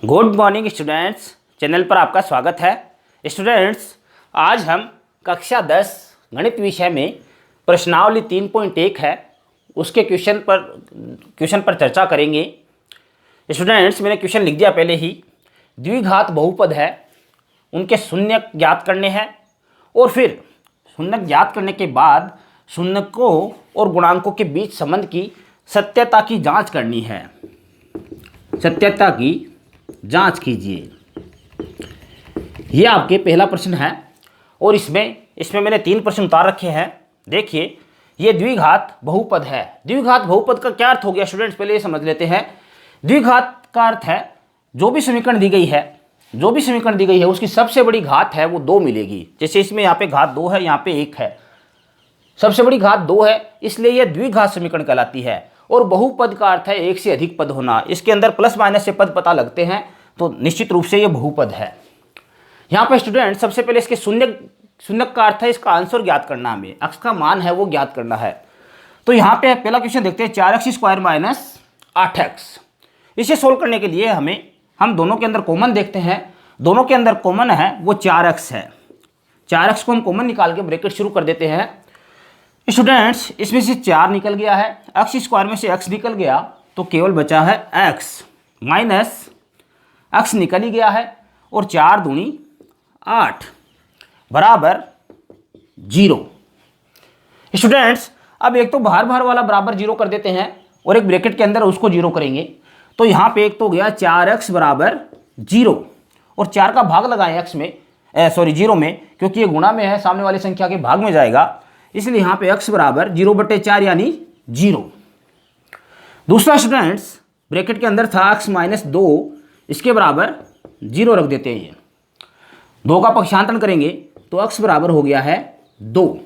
Good morning students, channel पर आपका स्वागत है। स्टूडेंट्स, आज हम कक्षा 10 गणित विषय में प्रश्नावली 3.1 है उसके क्वेश्चन पर चर्चा करेंगे। स्टूडेंट्स, मैंने क्वेश्चन लिख दिया पहले ही। द्विघात बहुपद है, उनके शून्य ज्ञात करने हैं और फिर शून्य ज्ञात करने के बाद शून्यकों और गुणांकों के बीच संबंध की सत्यता की जांच करनी है। सत्यता की जांच कीजिए, ये आपके पहला प्रश्न है और इसमें मैंने 3 प्रश्न उतार रखे हैं। देखिए, ये द्विघात बहुपद है। द्विघात बहुपद का क्या अर्थ हो गया स्टूडेंट्स, पहले ये समझ लेते हैं। द्विघात का अर्थ है जो भी समीकरण दी गई है उसकी सबसे बड़ी घात है वो 2 मिलेगी। जैसे इसमें यहाँ पे घात 2 है, यहाँ पे 1 है, सबसे बड़ी घात 2 है, इसलिए यह द्विघात समीकरण कहलाती है। और बहुपद का अर्थ है एक से अधिक पद होना। इसके अंदर प्लस माइनस से पद पता लगते हैं तो निश्चित रूप से यह बहुपद है। यहाँ पर स्टूडेंट सबसे पहले इसके शून्य का अर्थ है इसका आंसर ज्ञात करना, हमें x का मान है वो ज्ञात करना है। तो यहाँ पे पहला क्वेश्चन देखते हैं, 4x² माइनस 8x। इसे सोल्व करने के लिए हम दोनों के अंदर कॉमन देखते हैं। दोनों के अंदर कॉमन है वो 4x है। 4x को हम कॉमन निकाल के ब्रैकेट शुरू कर देते हैं। स्टूडेंट्स, इसमें से 4 निकल गया है, x² में से x निकल गया तो केवल बचा है x माइनस x निकल ही गया है और 4 दूनी 8 बराबर 0। स्टूडेंट्स, अब एक तो बाहर वाला बराबर 0 कर देते हैं और एक ब्रैकेट के अंदर उसको 0 करेंगे। तो यहाँ पे एक तो गया 4x बराबर 0 और 4 का भाग लगाएं x में 0 में, क्योंकि ये गुणा में है, सामने वाली संख्या के भाग में जाएगा, इसलिए यहाँ पे x बराबर 0/4 यानी 0। दूसरा स्टूडेंट्स, ब्रैकेट के अंदर था x माइनस 2, इसके बराबर 0 रख देते हैं। ये 2 का पक्षांतरण करेंगे तो x बराबर हो गया है 2।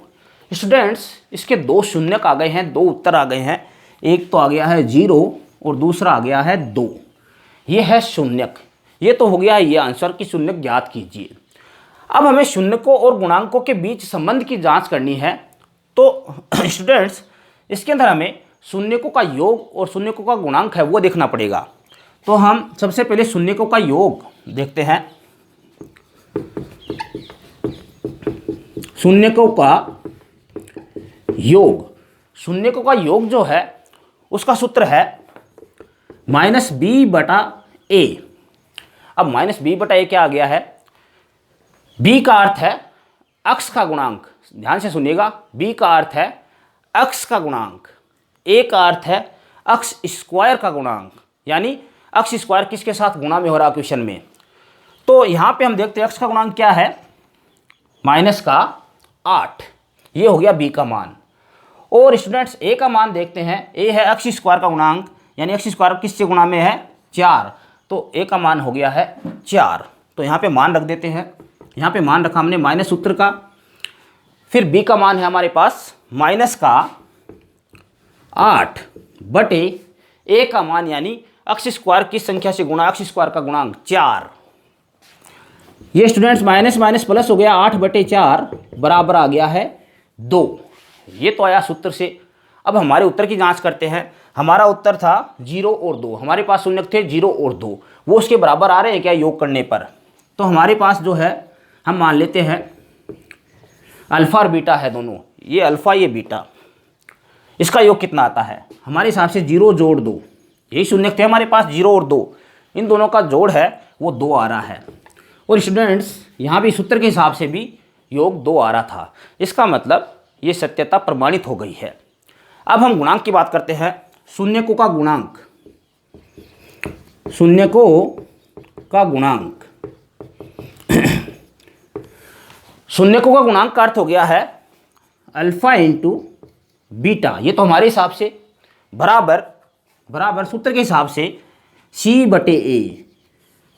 स्टूडेंट्स, इसके 2 शून्यक आ गए हैं, 2 उत्तर आ गए हैं। एक तो आ गया है 0 और दूसरा आ गया है 2। ये है शून्यक। ये तो हो गया ये आंसर कि शून्यक ज्ञात कीजिए। अब हमें शून्यकों और गुणांकों के बीच संबंध की जांच करनी है। तो स्टूडेंट्स, इसके अंदर हमें शून्यकों का योग और शून्यकों का गुणांक है वो देखना पड़ेगा। तो हम सबसे पहले शून्यकों का योग देखते हैं। शून्यकों का योग जो है उसका सूत्र है -b/a। अब -b/a क्या आ गया है? b का अर्थ है x का गुणांक, ध्यान से सुनिएगा। b का अर्थ है x का गुणांक, a का अर्थ है x² का गुणांक, यानी x² किसके साथ गुणा में हो रहा क्वेश्चन में। तो यहाँ पे हम देखते हैं x का गुणांक क्या है, -8। ये हो गया b का मान। और स्टूडेंट्स, a का मान देखते हैं। a है x² का गुणांक, यानी x² किससे गुणा में है, 4, तो a का मान हो गया है 4। तो यहाँ पे मान रख देते हैं। यहाँ पे मान रखा हमने माइनस सूत्र का। फिर b का मान है हमारे पास -8 बटे a का मान, यानी x² किस संख्या से गुणा, x² का गुणांक 4। ये स्टूडेंट्स माइनस माइनस प्लस हो गया, 8/4 बराबर आ गया है 2। ये तो आया सूत्र से। अब हमारे उत्तर की जांच करते हैं। हमारा उत्तर था 0 और 2, हमारे पास शून्य थे 0 और 2, वो उसके बराबर आ रहे हैं क्या योग करने पर? तो हमारे पास जो है, हम मान लेते हैं अल्फा और बीटा है दोनों, ये अल्फा ये बीटा। इसका योग कितना आता है? हमारे हिसाब से 0 जोड़ 2, यही शून्य थे हमारे पास, 0 और 2, इन दोनों का जोड़ है वो 2 आ रहा है। और स्टूडेंट्स, यहाँ भी सूत्र के हिसाब से भी योग 2 आ रहा था। इसका मतलब ये सत्यता प्रमाणित हो गई है। अब हम गुणांक की बात करते हैं। शून्यकों का गुणांक, शून्यकों का गुणांक शून्यकों का गुणांक का अर्थ हो गया है अल्फा इंटू बीटा। ये तो हमारे हिसाब से बराबर सूत्र के हिसाब से c/a।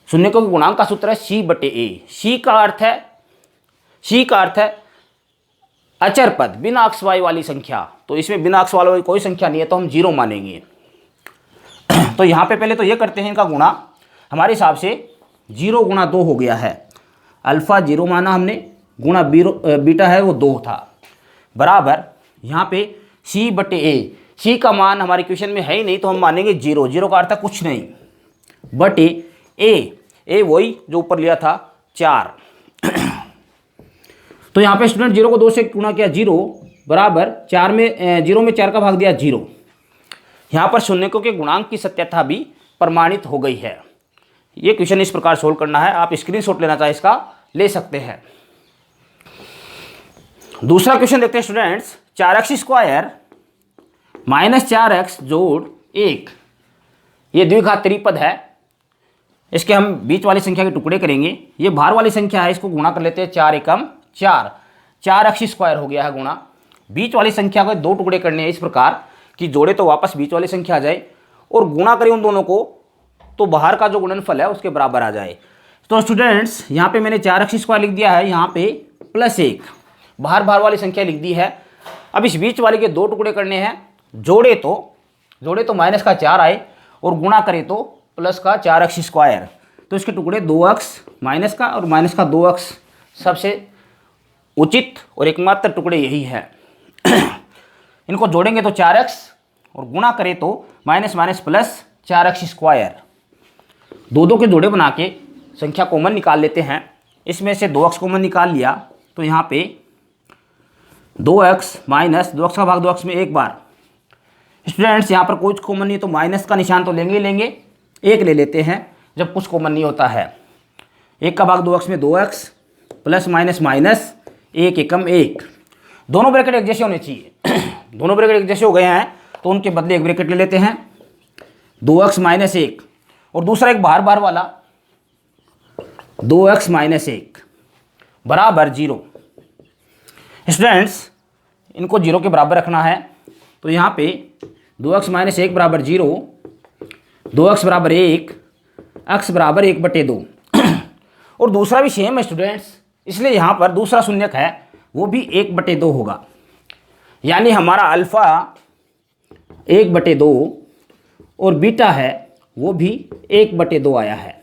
शून्यकों के गुणांक का सूत्र है c/a। c का अर्थ है अचर पद, बिना अक्स वाई वाली संख्या। तो इसमें बिना अक्स वाली कोई संख्या नहीं है तो हम 0 मानेंगे। तो यहाँ पे पहले तो ये करते हैं, इनका गुणा हमारे हिसाब से 0 गुणा 2 हो गया है। अल्फा 0 माना हमने, गुणा बीटा है वो 2 था, बराबर यहाँ पे c/a। c का मान हमारे क्वेश्चन में है ही नहीं तो हम मानेंगे 0। 0 का अर्थ है कुछ नहीं, बटे ए वही जो ऊपर लिया था 4। तो यहाँ पे स्टूडेंट 0 को 2 से गुणा किया 0 बराबर 4 में 0 में 4 का भाग दिया 0। यहाँ पर शून्यकों के गुणांक की सत्यता भी प्रमाणित हो गई है। ये क्वेश्चन इस प्रकार सोल्व करना है, आप स्क्रीनशॉट लेना चाहे इसका ले सकते हैं। दूसरा क्वेश्चन देखते हैं स्टूडेंट्स, 4x² माइनस 4x जोड़ 1, ये द्विघात त्रिपद है। इसके हम बीच वाली संख्या के टुकड़े करेंगे। ये बाहर वाली संख्या है, इसको गुणा कर लेते हैं 4 एकम 4, 4x² हो गया है गुणा। बीच वाली संख्या को 2 टुकड़े करने हैं इस प्रकार कि जोड़े तो वापस बीच वाली संख्या आ जाए और गुणा करें उन दोनों को तो बाहर का जो गुणनफल है उसके बराबर आ जाए। तो स्टूडेंट्स यहाँ पे मैंने 4x² लिख दिया है, यहाँ पे +1 बाहर वाली संख्या लिख दी है। अब इस बीच वाले के 2 टुकड़े करने हैं, जोड़े तो माइनस का 4 आए और गुणा करें तो प्लस का 4x²। तो इसके टुकड़े 2x माइनस का और माइनस का 2x, सबसे उचित और एकमात्र टुकड़े यही है। इनको जोड़ेंगे तो 4x और गुणा करें तो माइनस माइनस प्लस 4x²। 2 के जोड़े बना के संख्या कॉमन निकाल लेते हैं। इसमें से 2x कॉमन निकाल लिया तो यहाँ पे 2x माइनस 2x का भाग 2x में एक बार। स्टूडेंट्स यहाँ पर कुछ कॉमन नहीं तो माइनस का निशान तो लेंगे ही लेंगे, 1 ले लेते हैं जब कुछ कॉमन नहीं होता है। 1 का भाग 2x में 2x प्लस माइनस माइनस 1 एकम 1। दोनों ब्रैकेट एक जैसे होने चाहिए। दोनों ब्रैकेट एक जैसे हो गए हैं तो उनके बदले एक ब्रैकेट ले लेते हैं, 2x माइनस 1 और दूसरा एक बाहर वाला 2x माइनस 1 बराबर 0। स्टूडेंट्स इनको 0 के बराबर रखना है तो यहाँ पे 2x माइनस 1 बराबर 0, 2x बराबर 1, x बराबर 1/2। और दूसरा भी सेम है स्टूडेंट्स, इसलिए यहाँ पर दूसरा शून्यक है वो भी 1/2 होगा। यानी हमारा अल्फ़ा 1/2 और बीटा है वो भी 1/2 आया है।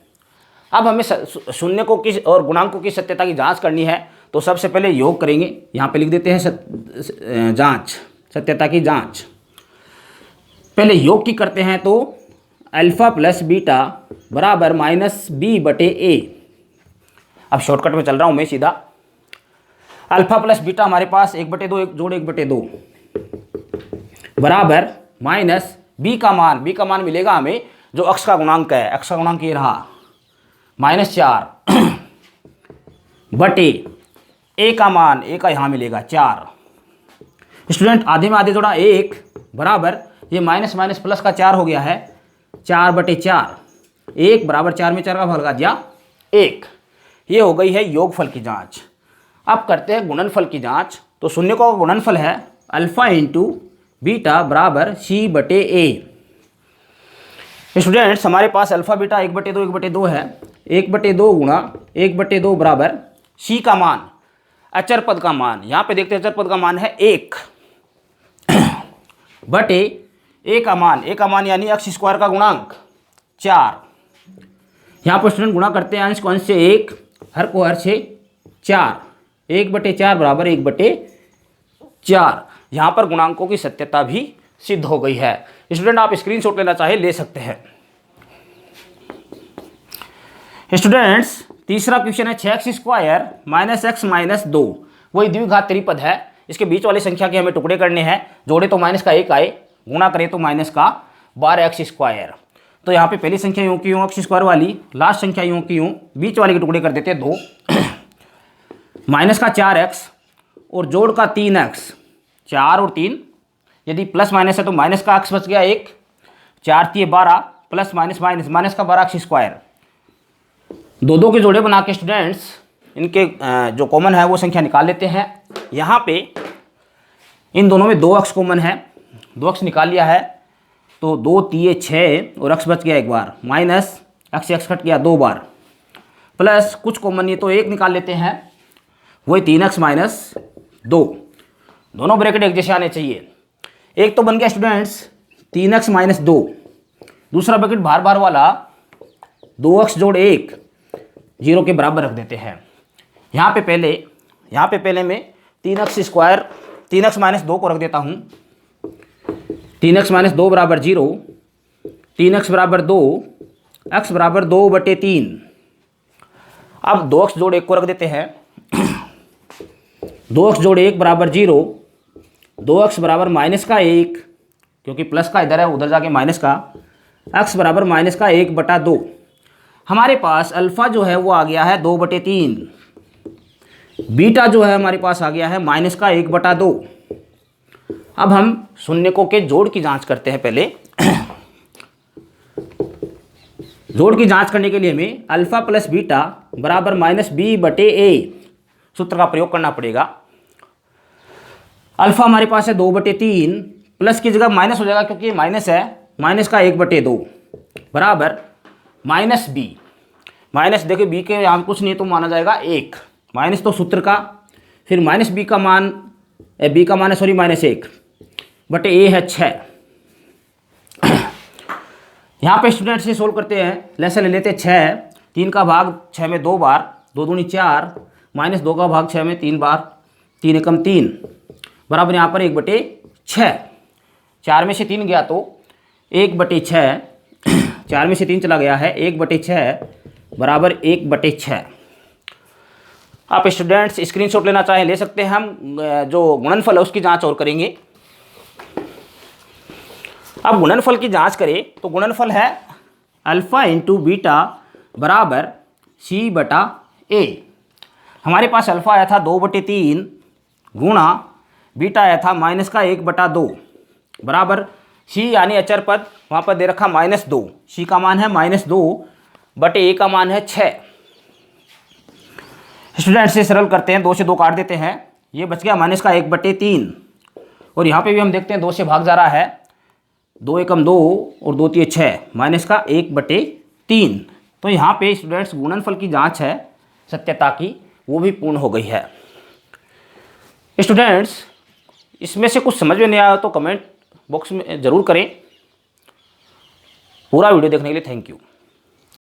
अब हमें शून्यकों की और गुणांकों की सत्यता की जांच करनी है तो सबसे पहले योग करेंगे। यहाँ पे लिख देते हैं जांच, सत्यता की जांच। पहले योग की करते हैं तो अल्फ़ा प्लस बीटा बराबर -b/a। अब शॉर्टकट में चल रहा हूँ मैं सीधा। अल्फ़ा प्लस बीटा हमारे पास 1/2 1 जोड़ 1/2 बराबर माइनस b का मान मिलेगा हमें जो x का गुणांक है। x का गुणांक ये रहा -4 बटे a का मान, a का यहाँ मिलेगा 4। स्टूडेंट आधे में आधे जोड़ा 1 बराबर ये माइनस माइनस प्लस का 4 हो गया है 4/4। 1 बराबर 4 में 4 का भाग लगा दिया 1। ये हो गई है योगफल की जांच। अब करते हैं गुणनफल की जांच। तो शून्यकों का गुणनफल है अल्फ़ा इंटू बीटा बराबर c/a। स्टूडेंट्स हमारे पास अल्फ़ा बीटा 1/2 1/2 है। 1/2 गुणा 1/2 बराबर c का मान, अचर पद का मान, यहाँ पे देखते हैं अचर पद का मान है 1 बटे a का मान यानी x² का गुणांक 4। यहाँ पर स्टूडेंट गुणा करते हैं अंश को अंश से 1, हर को हर से 4, 1/4 बराबर 1/4। यहाँ पर गुणांकों की सत्यता भी सिद्ध हो गई है। स्टूडेंट आप स्क्रीनशॉट लेना चाहे ले सकते हैं। स्टूडेंट्स तीसरा क्वेश्चन है 6x² माइनस x माइनस 2, वही द्विघात त्रिपद है। इसके बीच वाली संख्या के हमें टुकड़े करने हैं, जोड़े तो माइनस का 1 आए, गुणा करें तो माइनस का 12x²। तो यहाँ पे पहली संख्या यूँ की यूँ x² वाली, लास्ट संख्या यूँ की यूँ, बीच वाले के टुकड़े कर देते हैं 2, माइनस का 4x और जोड़ का 3x, 4 और 3, यदि प्लस माइनस है तो माइनस का x बच गया 1, 4 3 12 प्लस माइनस माइनस माइनस का 12x²। 2 के जोड़े बना के स्टूडेंट्स इनके जो कॉमन है वो संख्या निकाल लेते हैं। यहाँ पे इन दोनों में 2x कॉमन है, 2x निकाल लिया है तो 2 3 6 और x बच गया 1 बार, माइनस x कट गया 2 बार, प्लस कुछ कॉमन नहीं तो 1 निकाल लेते हैं, वही 3x माइनस 2। दोनों ब्रैकेट एक जैसे आने चाहिए। एक तो बन गया स्टूडेंट्स 3x माइनस 2, दूसरा ब्रैकेट बार वाला 2x जोड़ 1 0 के बराबर रख देते हैं। यहाँ पे पहले मैं 3x माइनस 2 को रख देता हूँ। 3x माइनस 2 बराबर 0, 3x बराबर 2, x बराबर 2/3। अब 2x जोड़ 1 को रख देते हैं। 2x जोड़ 1 बराबर 0, 2x बराबर -1, क्योंकि प्लस का इधर है उधर जाके माइनस का, x बराबर -1/2। हमारे पास अल्फ़ा जो है वो आ गया है 2/3, बीटा जो है हमारे पास आ गया है -1/2। अब हम शून्यकों के जोड़ की जांच करते हैं। पहले जोड़ की जांच करने के लिए हमें अल्फ़ा प्लस बीटा बराबर -b/a सूत्र का प्रयोग करना पड़ेगा। अल्फ़ा हमारे पास है 2/3, प्लस की जगह माइनस हो जाएगा क्योंकि माइनस है, -1/2 बराबर -b। माइनस देखिए b के यहाँ कुछ नहीं तो माना जाएगा 1, माइनस तो सूत्र का, फिर -b का मान, b का मान है सॉरी -1/a है 6। यहाँ पे स्टूडेंट से सोल्व करते हैं, लेसन ले लेते हैं 6, 3 का भाग 6 में 2 बार, 2 दूनी 4, -2 का भाग 6 में 3 बार, 3 एकम 3 बराबर यहाँ पर 1/6। 4 में से 3 गया तो 1/6, 4 में से 3 चला गया है, 1/6 बराबर 1/6। आप स्टूडेंट्स स्क्रीनशॉट लेना चाहें ले सकते हैं। हम जो गुणनफल है उसकी जांच और करेंगे। अब गुणनफल की जांच करें तो गुणनफल है अल्फ़ा इंटू बीटा बराबर c/a। हमारे पास अल्फ़ा आया था 2/3 गुणा बीटा आया था -1/2 बराबर c यानी अचर पद वहाँ पर दे रखा -2, c का मान है -2/a का मान है 6। स्टूडेंट से सरल करते हैं, 2 से 2 काट देते हैं, ये बच गया -1/3 और यहाँ पे भी हम देखते हैं 2 से भाग जा रहा है, 2 एकम 2 और 2 3 6, -1/3। तो यहाँ पे स्टूडेंट्स गुणनफल की जांच है सत्यता की, वो भी पूर्ण हो गई है। स्टूडेंट्स इसमें से कुछ समझ में नहीं आया तो कमेंट बॉक्स में ज़रूर करें। पूरा वीडियो देखने के लिए थैंक यू।